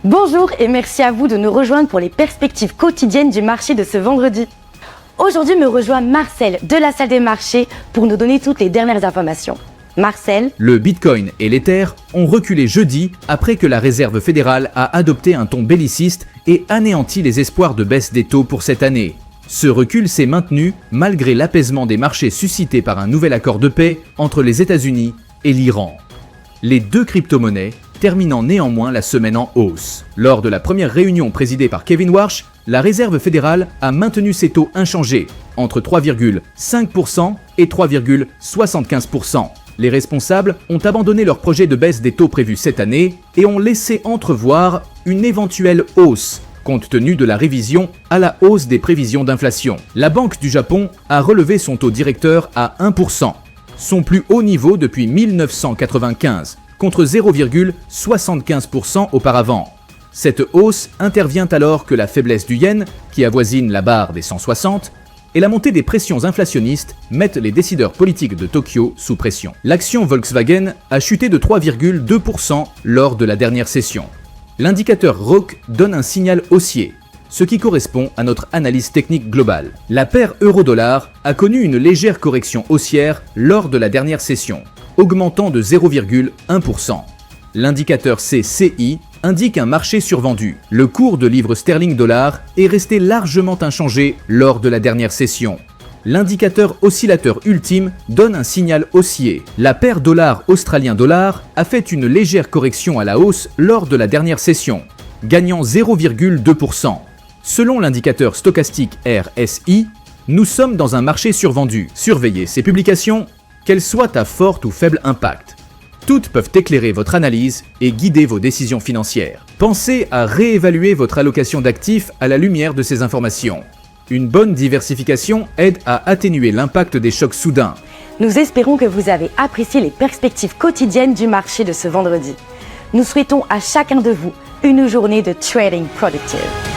Bonjour et merci à vous de nous rejoindre pour les perspectives quotidiennes du marché de ce vendredi. Aujourd'hui me rejoint Marcel de la salle des marchés pour nous donner toutes les dernières informations. Marcel. Le Bitcoin et l'Ether ont reculé jeudi après que la Réserve fédérale a adopté un ton belliciste et anéanti les espoirs de baisse des taux pour cette année. Ce recul s'est maintenu malgré l'apaisement des marchés suscité par un nouvel accord de paix entre les États-Unis et l'Iran. Les deux crypto-monnaies terminant néanmoins la semaine en hausse. Lors de la première réunion présidée par Kevin Warsh, la Réserve fédérale a maintenu ses taux inchangés, entre 3,5% et 3,75%. Les responsables ont abandonné leur projet de baisse des taux prévus cette année et ont laissé entrevoir une éventuelle hausse, compte tenu de la révision à la hausse des prévisions d'inflation. La Banque du Japon a relevé son taux directeur à 1%, son plus haut niveau depuis 1995, contre 0,75% auparavant. Cette hausse intervient alors que la faiblesse du yen, qui avoisine la barre des 160, et la montée des pressions inflationnistes mettent les décideurs politiques de Tokyo sous pression. L'action Volkswagen a chuté de 3,2% lors de la dernière session. L'indicateur ROC donne un signal haussier, ce qui correspond à notre analyse technique globale. La paire euro-dollar a connu une légère correction haussière lors de la dernière session, augmentant de 0,1%. L'indicateur CCI indique un marché survendu. Le cours de livre sterling-dollar est resté largement inchangé lors de la dernière session. L'indicateur oscillateur ultime donne un signal haussier. La paire dollar-australien-dollar a fait une légère correction à la hausse lors de la dernière session, gagnant 0,2%. Selon l'indicateur stochastique RSI, nous sommes dans un marché survendu. Surveillez ces publications, qu'elles soient à fort ou faible impact. Toutes peuvent éclairer votre analyse et guider vos décisions financières. Pensez à réévaluer votre allocation d'actifs à la lumière de ces informations. Une bonne diversification aide à atténuer l'impact des chocs soudains. Nous espérons que vous avez apprécié les perspectives quotidiennes du marché de ce vendredi. Nous souhaitons à chacun de vous une journée de trading productive.